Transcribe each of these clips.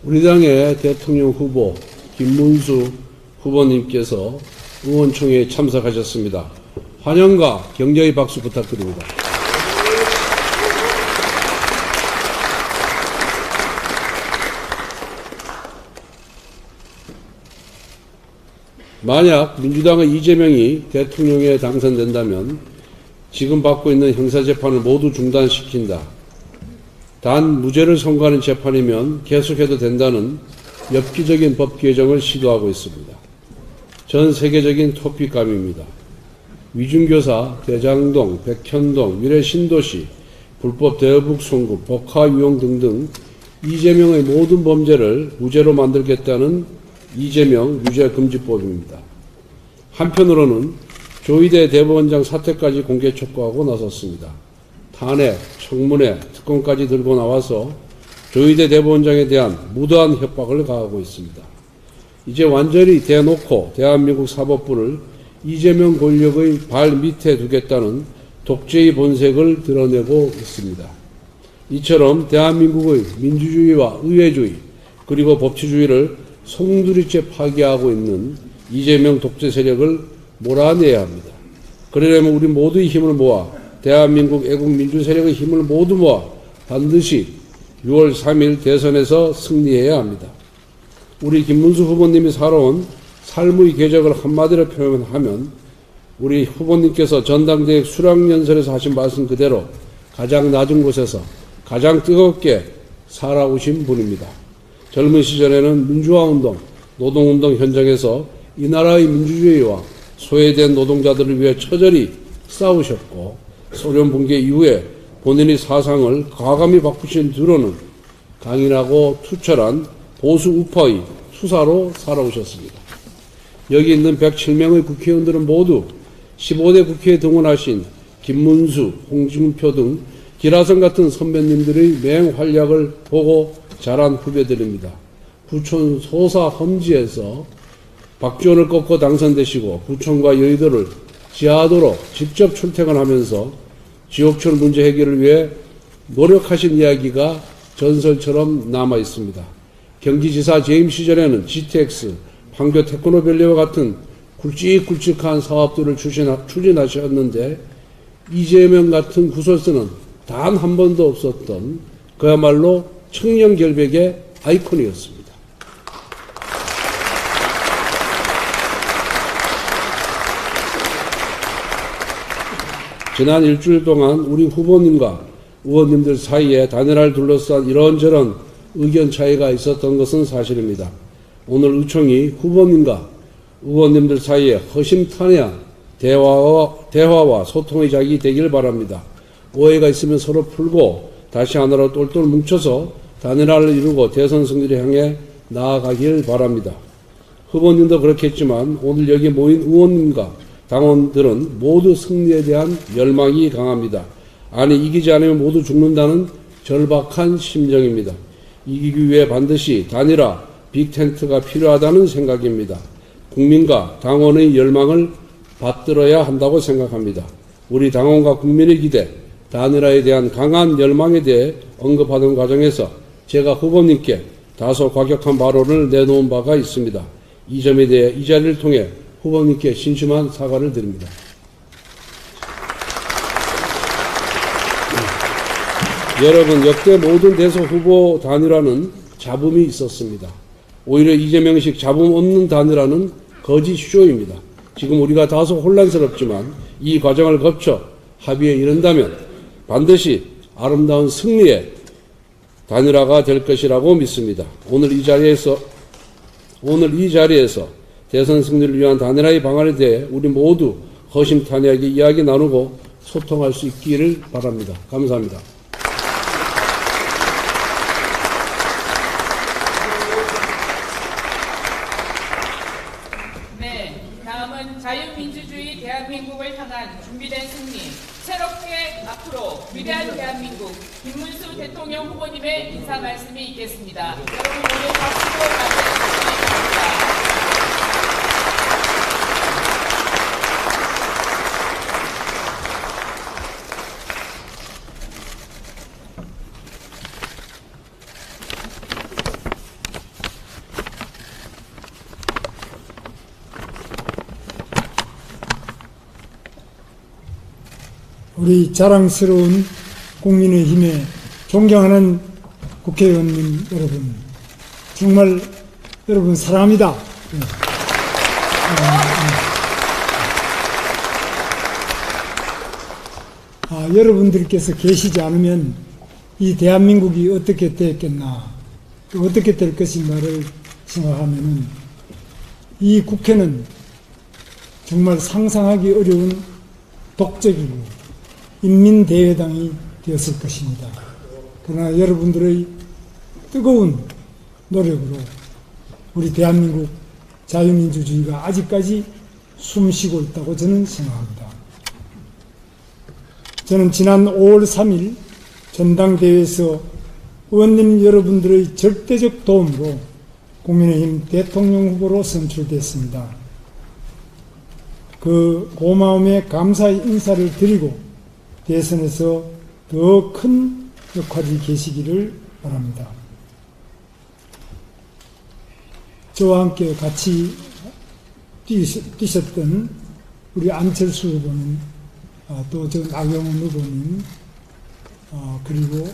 우리 당의 대통령 후보 김문수 후보님께서 의원총회에 참석하셨습니다. 환영과 격려의 박수 부탁드립니다. 만약 민주당의 이재명이 대통령에 당선된다면 지금 받고 있는 형사재판을 모두 중단시킨다. 단 무죄를 선고하는 재판이면 계속해도 된다는 엽기적인 법 개정을 시도하고 있습니다. 전 세계적인 토픽감입니다. 위중교사, 대장동, 백현동, 미래 신도시, 불법 대북 송금, 복화 유용 등등 이재명의 모든 범죄를 무죄로 만들겠다는 이재명 유죄금지법입니다. 한편으로는 조희대 대법원장 사퇴까지 공개 촉구하고 나섰습니다. 탄핵, 청문회, 특검까지 들고 나와서 조희대 대법원장에 대한 무도한 협박을 가하고 있습니다. 이제 완전히 대놓고 대한민국 사법부를 이재명 권력의 발 밑에 두겠다는 독재의 본색을 드러내고 있습니다. 이처럼 대한민국의 민주주의와 의회주의 그리고 법치주의를 송두리째 파괴하고 있는 이재명 독재 세력을 몰아내야 합니다. 그러려면 우리 모두의 힘을 모아 대한민국 애국 민주 세력의 힘을 모두 모아 반드시 6월 3일 대선에서 승리해야 합니다. 우리 김문수 후보님이 살아온 삶의 궤적을 한마디로 표현하면 우리 후보님께서 전당대회 수락연설에서 하신 말씀 그대로 가장 낮은 곳에서 가장 뜨겁게 살아오신 분입니다. 젊은 시절에는 민주화운동, 노동운동 현장에서 이 나라의 민주주의와 소외된 노동자들을 위해 처절히 싸우셨고 소련 붕괴 이후에 본인의 사상을 과감히 바꾸신 뒤로는 강인하고 투철한 보수 우파의 수사로 살아오셨습니다. 여기 있는 107명의 국회의원들은 모두 15대 국회에 등원하신 김문수, 홍준표 등 기라성 같은 선배님들의 맹활약을 보고 자란 후배들입니다. 부천 소사 험지에서 박지원을 꺾고 당선되시고 부천과 여의도를 지하도로 직접 출퇴근하면서 지옥철 문제 해결을 위해 노력하신 이야기가 전설처럼 남아 있습니다. 경기지사 재임 시절에는 GTX, 판교 테크노밸리와 같은 굵직굵직한 사업들을 추진하셨는데 이재명 같은 구설수는 단 한 번도 없었던 그야말로 청년 결백의 아이콘이었습니다. 지난 일주일 동안 우리 후보님과 의원님들 사이에 단일화를 둘러싼 이런저런 의견 차이가 있었던 것은 사실입니다. 오늘 의총이 후보님과 의원님들 사이에 허심탄회한 대화와 소통의 자격이 되길 바랍니다. 오해가 있으면 서로 풀고 다시 하나로 똘똘 뭉쳐서 단일화를 이루고 대선 승리를 향해 나아가길 바랍니다. 후보님도 그렇겠지만 오늘 여기 모인 의원님과 당원들은 모두 승리에 대한 열망이 강합니다. 아니 이기지 않으면 모두 죽는다는 절박한 심정입니다. 이기기 위해 반드시 단일화, 빅텐트가 필요하다는 생각입니다. 국민과 당원의 열망을 받들어야 한다고 생각합니다. 우리 당원과 국민의 기대, 단일화에 대한 강한 열망에 대해 언급하는 과정에서 제가 후보님께 다소 과격한 발언을 내놓은 바가 있습니다. 이 점에 대해 이 자리를 통해 후보님께 신심한 사과를 드립니다. 여러분, 역대 모든 대선 후보 단일화는 잡음이 있었습니다. 오히려 이재명식 잡음 없는 단일화는 거짓 쇼입니다. 지금 우리가 다소 혼란스럽지만 이 과정을 거쳐 합의에 이른다면 반드시 아름다운 승리의 단일화가 될 것이라고 믿습니다. 오늘 이 자리에서 대선 승리를 위한 단일화의 방안에 대해 우리 모두 허심탄회하게 이야기 나누고 소통할 수 있기를 바랍니다. 감사합니다. 네, 다음은 자유민주주의 대한민국을 향한 준비된 승리, 새롭게 앞으로 위대한 대한민국 김문수 대통령 후보님의 인사 말씀이 있겠습니다. 여러분 오늘 박수로 맞이해주시기 바랍니다. 우리 자랑스러운 국민의힘의 존경하는 국회의원님 여러분, 정말 여러분 사랑합니다. 여러분들께서 계시지 않으면 이 대한민국이 어떻게 되었겠나, 또 어떻게 될 것인가를 생각하면은 이 국회는 정말 상상하기 어려운 독적이고 인민대회당이 되었을 것입니다. 그러나 여러분들의 뜨거운 노력으로 우리 대한민국 자유민주주의가 아직까지 숨쉬고 있다고 저는 생각합니다. 저는 지난 5월 3일 전당대회에서 의원님 여러분들의 절대적 도움으로 국민의힘 대통령 후보로 선출됐습니다. 그 고마움에 감사의 인사를 드리고 대선에서 더 큰 역할이 계시기를 바랍니다. 저와 함께 같이 뛰셨던 우리 안철수 후보님, 또 저 나경원 후보님, 그리고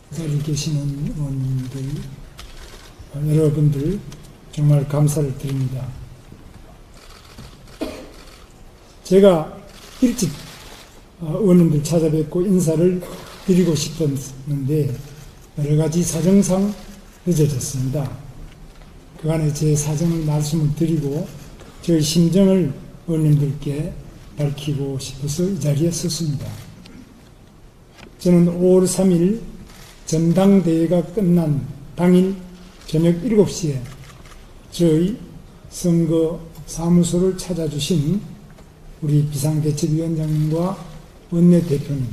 그 자리에 계시는 의원님들, 여러분들 정말 감사를 드립니다. 제가 일찍 의원님들 찾아뵙고 인사를 드리고 싶었는데 여러 가지 사정상 늦어졌습니다. 그간에 제 사정을 말씀을 드리고 저의 심정을 의원님들께 밝히고 싶어서 이 자리에 섰습니다. 저는 5월 3일 전당대회가 끝난 당일 저녁 7시에 저희 선거 사무소를 찾아주신 우리 비상대책위원장님과 원내대표님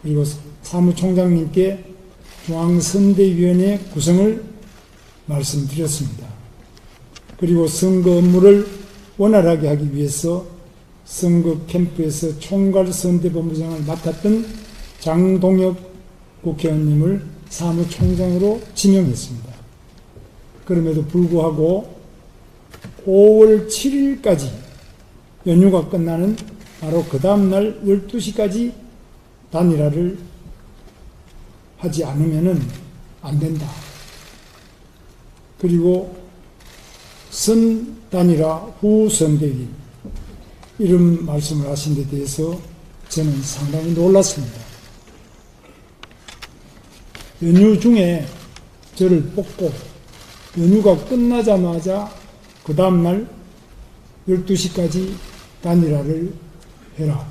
그리고 사무총장님께 중앙선대위원회 구성을 말씀드렸습니다. 그리고 선거 업무를 원활하게 하기 위해서 선거 캠프에서 총괄선대본부장을 맡았던 장동혁 국회의원님을 사무총장으로 지명했습니다. 그럼에도 불구하고 5월 7일까지 연휴가 끝나는 바로 그 다음날 12시까지 단일화를 하지 않으면 안 된다. 그리고 선 단일화 후 선대위 이런 말씀을 하신 데 대해서 저는 상당히 놀랐습니다. 연휴 중에 저를 뽑고 연휴가 끝나자마자 그 다음날 12시까지 단일화를 해라.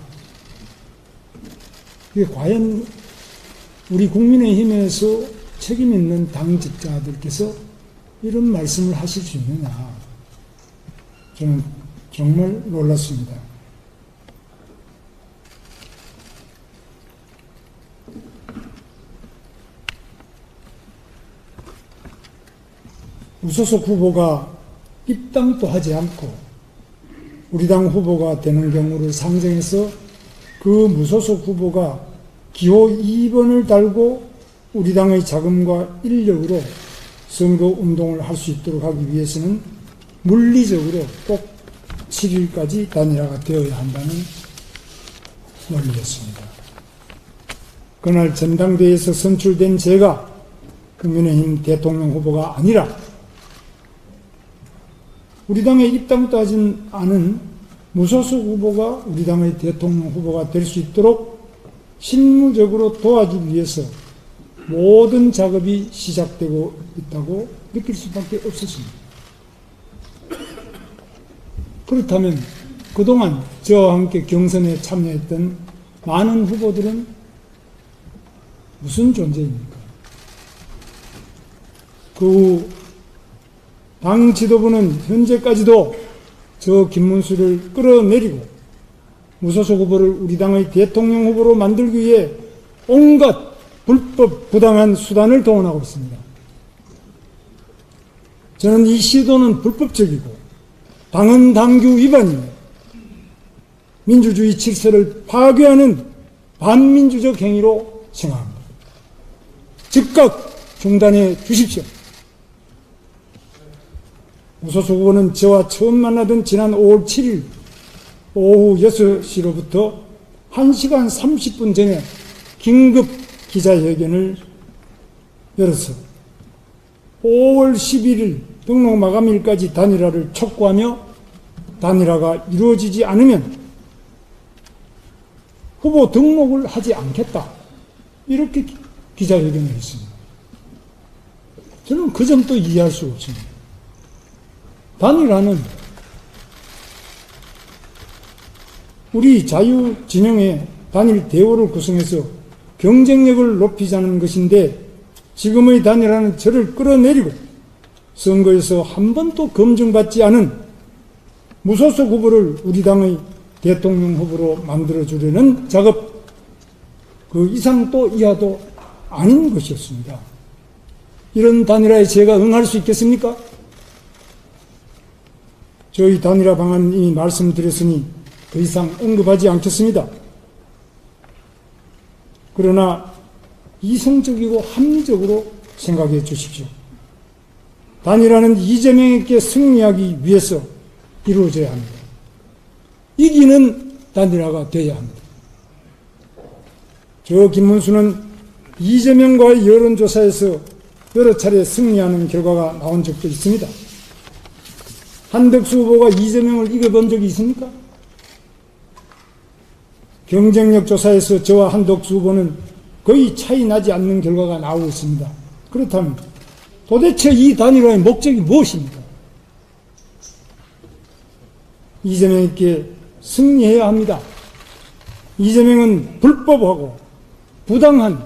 이게 과연 우리 국민의힘에서 책임 있는 당직자들께서 이런 말씀을 하실 수 있느냐. 저는 정말 놀랐습니다. 무소속 후보가 입당도 하지 않고 우리 당 후보가 되는 경우를 상정해서 그 무소속 후보가 기호 2번을 달고 우리 당의 자금과 인력으로 선거운동을 할 수 있도록 하기 위해서는 물리적으로 꼭 7일까지 단일화가 되어야 한다는 논리였습니다. 그날 전당대회에서 선출된 제가 국민의힘 대통령 후보가 아니라 우리 당에 입당도 하지 않은 무소속 후보가 우리 당의 대통령 후보가 될 수 있도록 실무적으로 도와주기 위해서 모든 작업이 시작되고 있다고 느낄 수밖에 없었습니다. 그렇다면 그동안 저와 함께 경선에 참여했던 많은 후보들은 무슨 존재입니까? 그 당 지도부는 현재까지도 저 김문수를 끌어내리고 무소속 후보를 우리 당의 대통령 후보로 만들기 위해 온갖 불법 부당한 수단을 동원하고 있습니다. 저는 이 시도는 불법적이고 당헌 당규 위반이며 민주주의 질서를 파괴하는 반민주적 행위로 생각합니다. 즉각 중단해 주십시오. 무소속 후보는 저와 처음 만나던 지난 5월 7일 오후 6시로부터 1시간 30분 전에 긴급 기자회견을 열어서 5월 11일 등록 마감일까지 단일화를 촉구하며 단일화가 이루어지지 않으면 후보 등록을 하지 않겠다. 이렇게 기자회견을 했습니다. 저는 그 점도 이해할 수가 없습니다. 단일화는 우리 자유진영의 단일 대우를 구성해서 경쟁력을 높이자는 것인데 지금의 단일화는 저를 끌어내리고 선거에서 한 번도 검증받지 않은 무소속 후보를 우리 당의 대통령 후보로 만들어주려는 작업, 그 이상도 이하도 아닌 것이었습니다. 이런 단일화에 제가 응할 수 있겠습니까? 저희 단일화 방안 이미 말씀드렸으니 더 이상 언급하지 않겠습니다. 그러나 이성적이고 합리적으로 생각해 주십시오. 단일화는 이재명에게 승리하기 위해서 이루어져야 합니다. 이기는 단일화가 되어야 합니다. 저 김문수는 이재명과의 여론조사에서 여러 차례 승리하는 결과가 나온 적도 있습니다. 한덕수 후보가 이재명을 이겨본 적이 있습니까? 경쟁력 조사에서 저와 한덕수 후보는 거의 차이 나지 않는 결과가 나오고 있습니다. 그렇다면 도대체 이 단일화의 목적이 무엇입니까? 이재명에게 승리해야 합니다. 이재명은 불법하고 부당한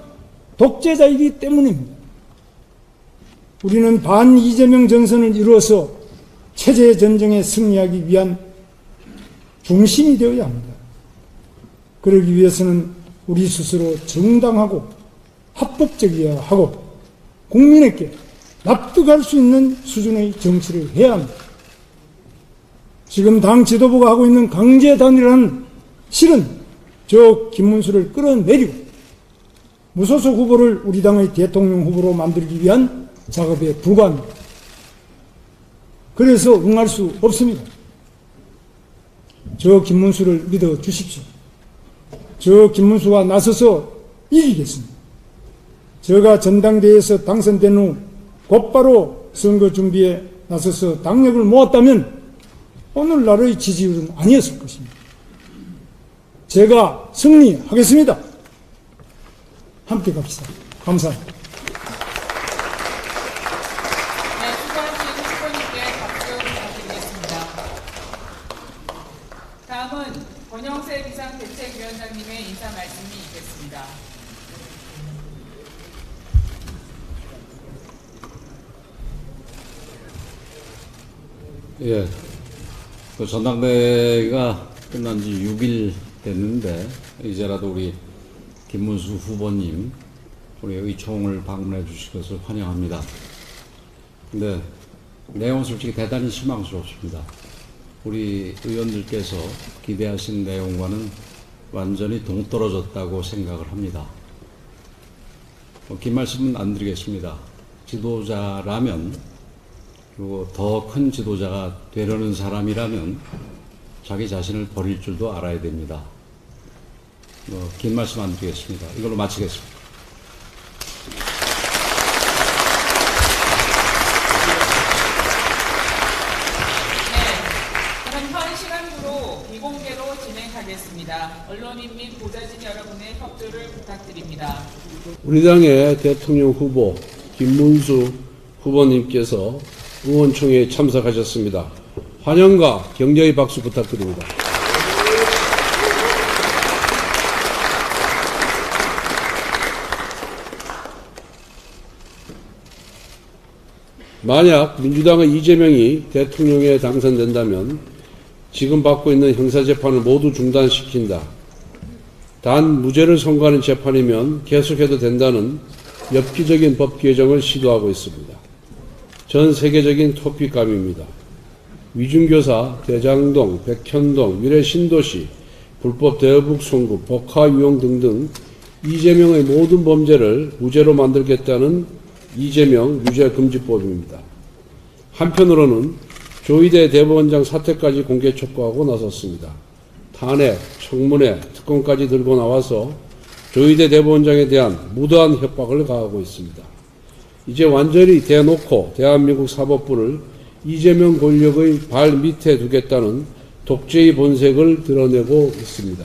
독재자이기 때문입니다. 우리는 반 이재명 전선을 이루어서 체제 전쟁에 승리하기 위한 중심이 되어야 합니다. 그러기 위해서는 우리 스스로 정당하고 합법적이어야 하고 국민에게 납득할 수 있는 수준의 정치를 해야 합니다. 지금 당 지도부가 하고 있는 강제 단일화는 실은 저 김문수를 끌어내리고 무소속 후보를 우리 당의 대통령 후보로 만들기 위한 작업에 불과합니다. 그래서 응할 수 없습니다. 저 김문수를 믿어 주십시오. 저 김문수가 나서서 이기겠습니다. 제가 전당대회에서 당선된 후 곧바로 선거 준비에 나서서 당력을 모았다면 오늘날의 지지율은 아니었을 것입니다. 제가 승리하겠습니다. 함께 갑시다. 감사합니다. 네, 수고하신 후보님께 박수 부탁드리겠습니다. 다음은 권영세 비상대책위원장님의 인사 말씀이 있겠습니다. 예, 그 전당대회가 끝난 지 6일 됐는데 이제라도 우리 김문수 후보님 우리 의총을 방문해 주실 것을 환영합니다. 근데 내용은 솔직히 대단히 실망스럽습니다. 우리 의원들께서 기대하신 내용과는 완전히 동떨어졌다고 생각을 합니다. 긴 말씀은 안 드리겠습니다. 지도자라면, 그리고 더 큰 지도자가 되려는 사람이라면 자기 자신을 버릴 줄도 알아야 됩니다. 긴 말씀 안 드리겠습니다. 이걸로 마치겠습니다. 비공개로 진행하겠습니다. 언론인 및 보좌진 여러분의 협조를 부탁드립니다. 우리 당의 대통령 후보 김문수 후보님께서 의원총회에 참석하셨습니다. 환영과 격려의 박수 부탁드립니다. 만약 민주당의 이재명이 대통령에 당선된다면 지금 받고 있는 형사재판을 모두 중단시킨다. 단 무죄를 선고하는 재판이면 계속해도 된다는 엽기적인 법 개정을 시도하고 있습니다. 전 세계적인 토픽감입니다. 위중교사, 대장동, 백현동, 미래 신도시, 불법 대여북 송금, 복화 유용 등등 이재명의 모든 범죄를 무죄로 만들겠다는 이재명 유죄금지법입니다. 한편으로는 조희대 대법원장 사퇴까지 공개 촉구하고 나섰습니다. 탄핵, 청문회, 특검까지 들고 나와서 조희대 대법원장에 대한 무도한 협박을 가하고 있습니다. 이제 완전히 대놓고 대한민국 사법부를 이재명 권력의 발 밑에 두겠다는 독재의 본색을 드러내고 있습니다.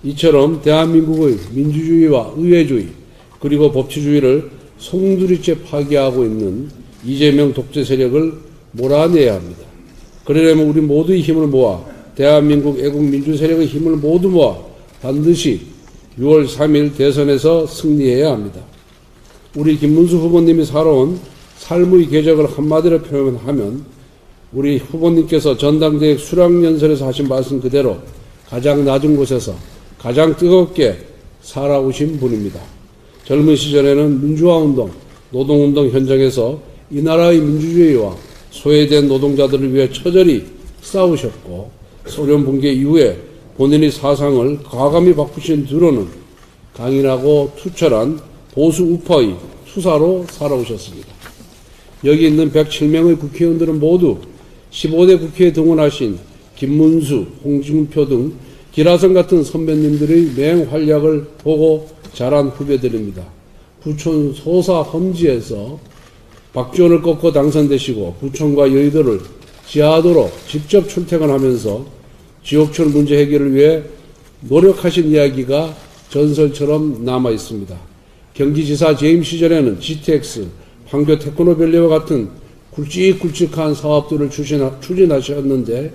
이처럼 대한민국의 민주주의와 의회주의 그리고 법치주의를 송두리째 파괴하고 있는 이재명 독재 세력을 몰아내야 합니다. 그러려면 우리 모두의 힘을 모아 대한민국 애국 민주 세력의 힘을 모두 모아 반드시 6월 3일 대선에서 승리해야 합니다. 우리 김문수 후보님이 살아온 삶의 궤적을 한마디로 표현하면 우리 후보님께서 전당대회 수락연설에서 하신 말씀 그대로 가장 낮은 곳에서 가장 뜨겁게 살아오신 분입니다. 젊은 시절에는 민주화운동, 노동운동 현장에서 이 나라의 민주주의와 소외된 노동자들을 위해 처절히 싸우셨고 소련 붕괴 이후에 본인의 사상을 과감히 바꾸신 뒤로는 강인하고 투철한 보수 우파의 수사로 살아오셨습니다. 여기 있는 107명의 국회의원들은 모두 15대 국회에 등원하신 김문수, 홍준표 등 기라성 같은 선배님들의 맹활약을 보고 자란 후배들입니다. 부천 소사 험지에서 박지원을 꺾고 당선되시고 부천과 여의도를 지하도로 직접 출퇴근하면서 지옥철 문제 해결을 위해 노력하신 이야기가 전설처럼 남아 있습니다. 경기지사 재임 시절에는 GTX, 판교 테크노밸리와 같은 굵직굵직한 사업들을 추진하셨는데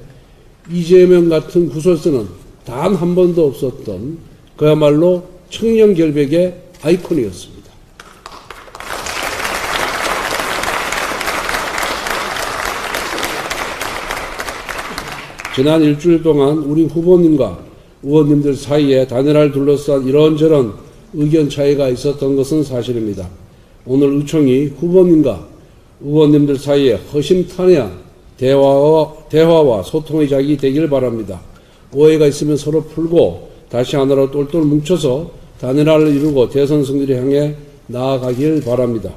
이재명 같은 구설수는 단 한 번도 없었던 그야말로 청년 결백의 아이콘이었습니다. 지난 일주일 동안 우리 후보님과 의원님들 사이에 단일화를 둘러싼 이런저런 의견 차이가 있었던 것은 사실입니다. 오늘 의총이 후보님과 의원님들 사이에 허심탄회한 대화와 소통의 자격이 되길 바랍니다. 오해가 있으면 서로 풀고 다시 하나로 똘똘 뭉쳐서 단일화를 이루고 대선 승리를 향해 나아가길 바랍니다.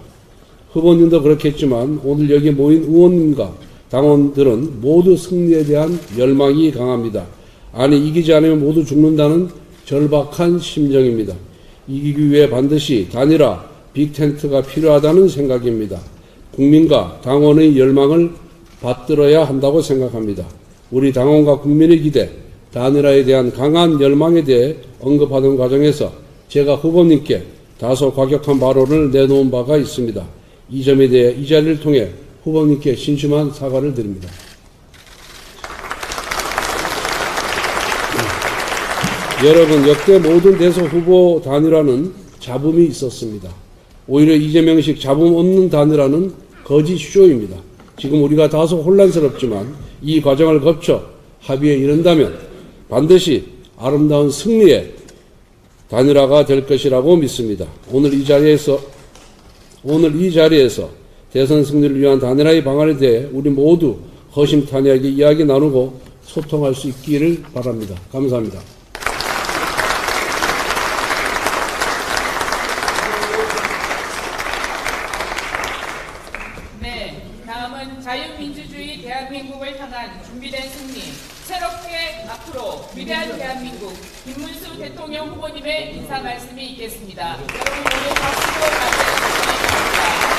후보님도 그렇겠지만 오늘 여기 모인 의원님과 당원들은 모두 승리에 대한 열망이 강합니다. 아니 이기지 않으면 모두 죽는다는 절박한 심정입니다. 이기기 위해 반드시 단일화, 빅텐트가 필요하다는 생각입니다. 국민과 당원의 열망을 받들어야 한다고 생각합니다. 우리 당원과 국민의 기대, 단일화에 대한 강한 열망에 대해 언급하는 과정에서 제가 후보님께 다소 과격한 발언을 내놓은 바가 있습니다. 이 점에 대해 이 자리를 통해 후보님께 신심한 사과를 드립니다. 여러분, 역대 모든 대선 후보 단일화는 잡음이 있었습니다. 오히려 이재명식 잡음 없는 단일화는 거짓 쇼입니다. 지금 우리가 다소 혼란스럽지만 이 과정을 거쳐 합의에 이른다면 반드시 아름다운 승리의 단일화가 될 것이라고 믿습니다. 오늘 이 자리에서 대선 승리를 위한 단일화의 방안에 대해 우리 모두 허심탄회하게 이야기 나누고 소통할 수 있기를 바랍니다. 감사합니다. 네, 다음은 자유민주주의 대한민국을 향한 준비된 승리, 새롭게 앞으로 위대한 대한민국 김문수 대통령 후보님의 인사 말씀이 있겠습니다. 여러분 모두 박수로 맞이해주시기 바랍니다.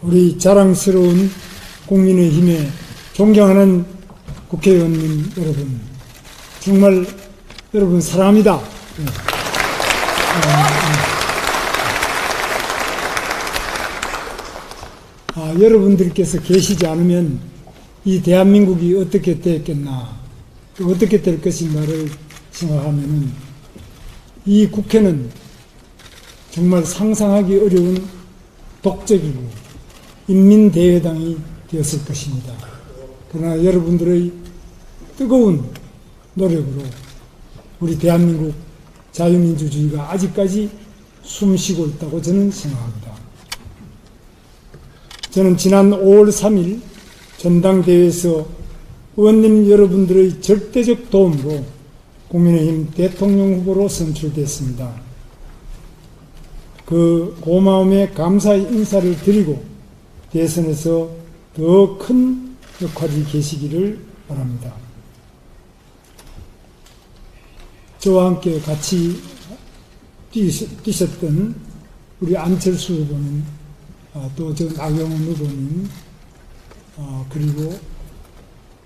우리 자랑스러운 국민의힘에 존경하는 국회의원님 여러분, 정말 여러분 사랑합니다. 여러분들께서 계시지 않으면 이 대한민국이 어떻게 됐겠나, 또 어떻게 될 것인가를 생각하면은 이 국회는 정말 상상하기 어려운 독적이고 인민대회당이 되었을 것입니다. 그러나 여러분들의 뜨거운 노력으로 우리 대한민국 자유민주주의가 아직까지 숨쉬고 있다고 저는 생각합니다. 저는 지난 5월 3일 전당대회에서 의원님 여러분들의 절대적 도움으로 국민의힘 대통령 후보로 선출됐습니다. 그 고마움에 감사의 인사를 드리고 대선에서 더 큰 역할이 계시기를 바랍니다. 저와 함께 같이 뛰셨던 우리 안철수 후보님, 또 저 나경원 후보님, 그리고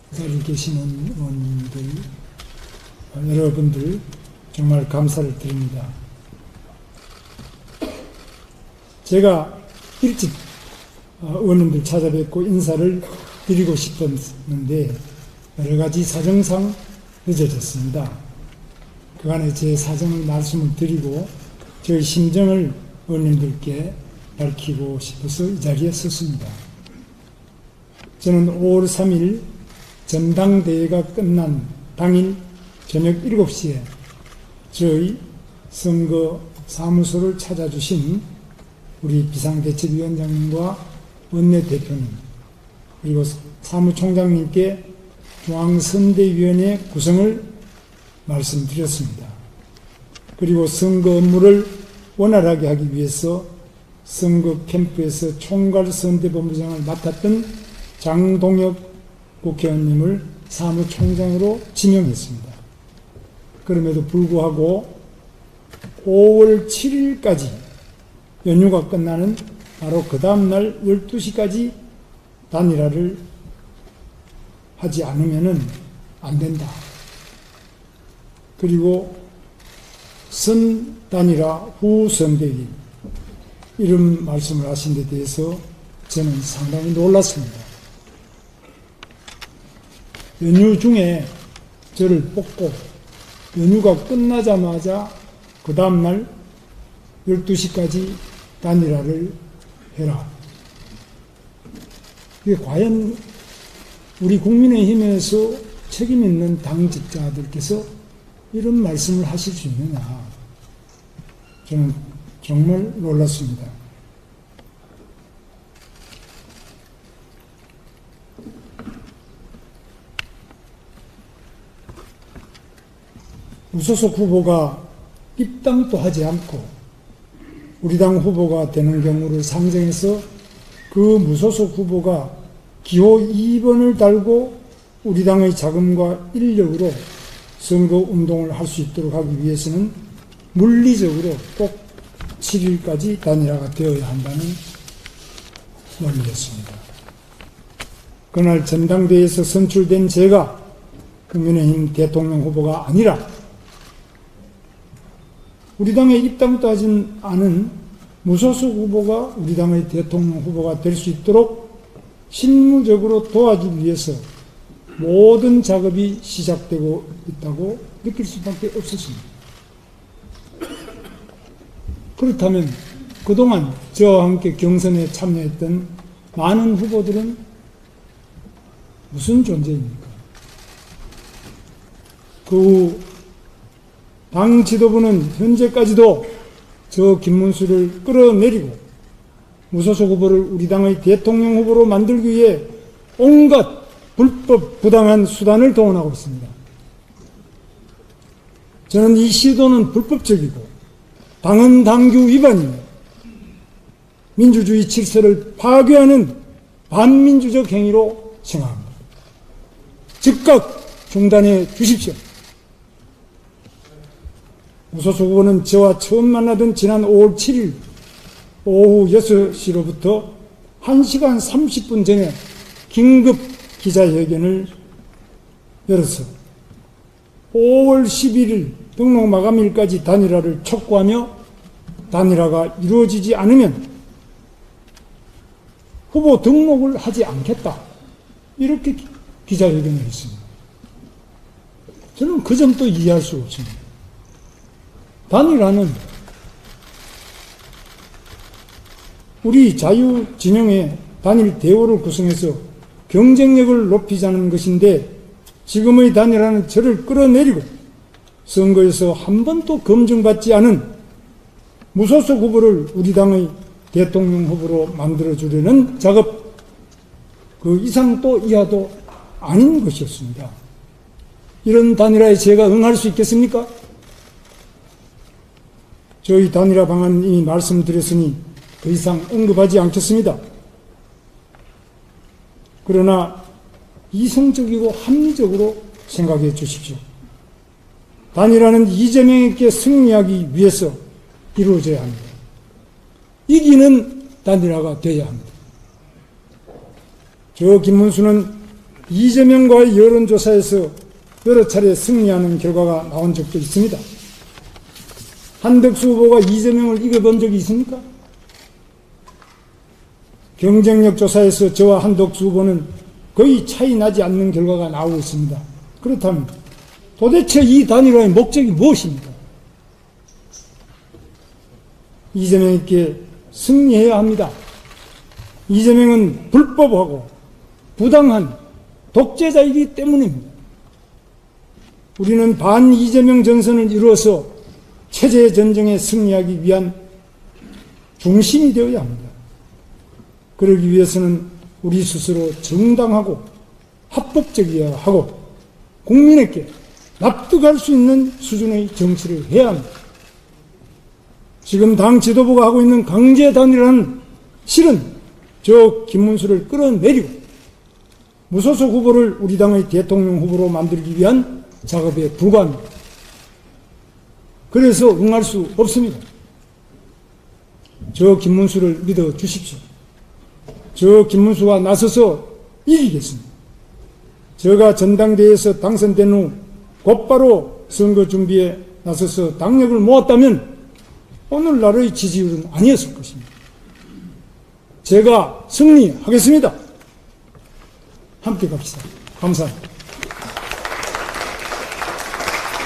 그 자리에 계시는 의원님들, 여러분들 정말 감사를 드립니다. 제가 일찍 의원님들 찾아뵙고 인사를 드리고 싶었는데 여러 가지 사정상 늦어졌습니다. 그간에 제 사정을 말씀을 드리고 저의 심정을 의원님들께 밝히고 싶어서 이 자리에 섰습니다. 저는 5월 3일 전당대회가 끝난 당일 저녁 7시에 저희 선거 사무소를 찾아주신 우리 비상대책위원장님과 원내대표님 그리고 사무총장님께 중앙선대위원회 구성을 말씀드렸습니다. 그리고 선거 업무를 원활하게 하기 위해서 선거 캠프에서 총괄선대본부장을 맡았던 장동혁 국회의원님을 사무총장으로 지명했습니다. 그럼에도 불구하고 5월 7일까지 연휴가 끝나는 바로 그 다음날 12시까지 단일화를 하지 않으면 안 된다. 그리고 선 단일화 후 선대위 이런 말씀을 하신 데 대해서 저는 상당히 놀랐습니다. 연휴 중에 저를 뽑고 연휴가 끝나자마자 그 다음날 12시까지 단일화를 해라. 이게 과연 우리 국민의힘에서 책임 있는 당직자들께서 이런 말씀을 하실 수 있느냐. 저는 정말 놀랐습니다. 무소속 후보가 입당도 하지 않고 우리 당 후보가 되는 경우를 상정해서 그 무소속 후보가 기호 2번을 달고 우리 당의 자금과 인력으로 선거운동을 할 수 있도록 하기 위해서는 물리적으로 꼭 7일까지 단일화가 되어야 한다는 논리였습니다. 그날 전당대회에서 선출된 제가 국민의힘 대통령 후보가 아니라 우리 당에 입당도 하지 않은 무소속 후보가 우리 당의 대통령 후보가 될 수 있도록 실무적으로 도와주기 위해서 모든 작업이 시작되고 있다고 느낄 수밖에 없었습니다. 그렇다면 그동안 저와 함께 경선에 참여했던 많은 후보들은 무슨 존재입니까? 그 당 지도부는 현재까지도 저 김문수를 끌어내리고 무소속 후보를 우리 당의 대통령 후보로 만들기 위해 온갖 불법 부당한 수단을 동원하고 있습니다. 저는 이 시도는 불법적이고 당헌 당규 위반이며 민주주의 질서를 파괴하는 반민주적 행위로 생각합니다. 즉각 중단해 주십시오. 무소속 후보는 저와 처음 만나던 지난 5월 7일 오후 6시로부터 1시간 30분 전에 긴급 기자회견을 열어서 5월 11일 등록 마감일까지 단일화를 촉구하며 단일화가 이루어지지 않으면 후보 등록을 하지 않겠다. 이렇게 기자회견을 했습니다. 저는 그 점도 이해할 수 없습니다. 단일화는 우리 자유진영의 단일 대우를 구성해서 경쟁력을 높이자는 것인데 지금의 단일화는 저를 끌어내리고 선거에서 한 번도 검증받지 않은 무소속 후보를 우리 당의 대통령 후보로 만들어주려는 작업 그 이상도 이하도 아닌 것이었습니다. 이런 단일화에 제가 응할 수 있겠습니까? 저희 단일화 방안 이미 말씀드렸으니 더 이상 언급하지 않겠습니다. 그러나 이성적이고 합리적으로 생각해 주십시오. 단일화는 이재명에게 승리하기 위해서 이루어져야 합니다. 이기는 단일화가 되어야 합니다. 저 김문수는 이재명과의 여론조사에서 여러 차례 승리하는 결과가 나온 적도 있습니다. 한덕수 후보가 이재명을 이겨본 적이 있습니까? 경쟁력 조사에서 저와 한덕수 후보는 거의 차이 나지 않는 결과가 나오고 있습니다. 그렇다면 도대체 이 단일화의 목적이 무엇입니까? 이재명에게 승리해야 합니다. 이재명은 불법하고 부당한 독재자이기 때문입니다. 우리는 반 이재명 전선을 이루어서 체제 전쟁에 승리하기 위한 중심이 되어야 합니다. 그러기 위해서는 우리 스스로 정당하고 합법적이어야 하고 국민에게 납득할 수 있는 수준의 정치를 해야 합니다. 지금 당 지도부가 하고 있는 강제 단일화는 실은 저 김문수를 끌어내리고 무소속 후보를 우리 당의 대통령 후보로 만들기 위한 작업에 불과합니다. 그래서 응할 수 없습니다. 저 김문수를 믿어 주십시오. 저 김문수와 나서서 이기겠습니다. 제가 전당대회에서 당선된 후 곧바로 선거 준비에 나서서 당력을 모았다면 오늘날의 지지율은 아니었을 것입니다. 제가 승리하겠습니다. 함께 갑시다. 감사합니다.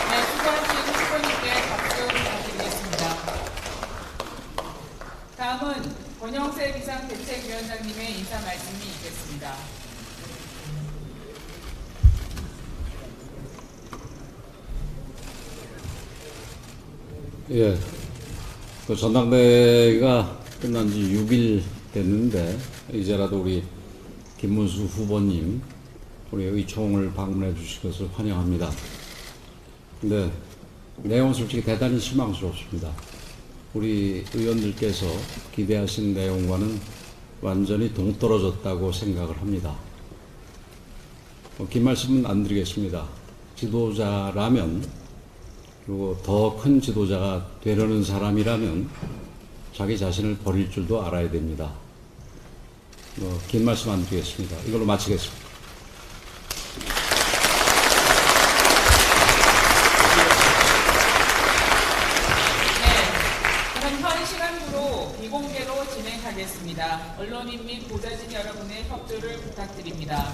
네, 수고하신 후보님께 박수 부탁드리겠습니다. 다음은 권영세 비상대책위원장님의 인사 말씀이 있겠습니다. 예, 그 전당대회가 끝난 지 6일 됐는데 이제라도 우리 김문수 후보님 우리 의총을 방문해 주실 것을 환영합니다. 근데 내용은 솔직히 대단히 실망스럽습니다. 우리 의원들께서 기대하신 내용과는 완전히 동떨어졌다고 생각을 합니다. 긴 말씀은 안 드리겠습니다. 지도자라면, 그리고 더 큰 지도자가 되려는 사람이라면 자기 자신을 버릴 줄도 알아야 됩니다. 긴 말씀 안 드리겠습니다. 이걸로 마치겠습니다. 현 시간으로 비공개로 진행하겠습니다. 언론인 및 보좌진 여러분의 협조를 부탁드립니다.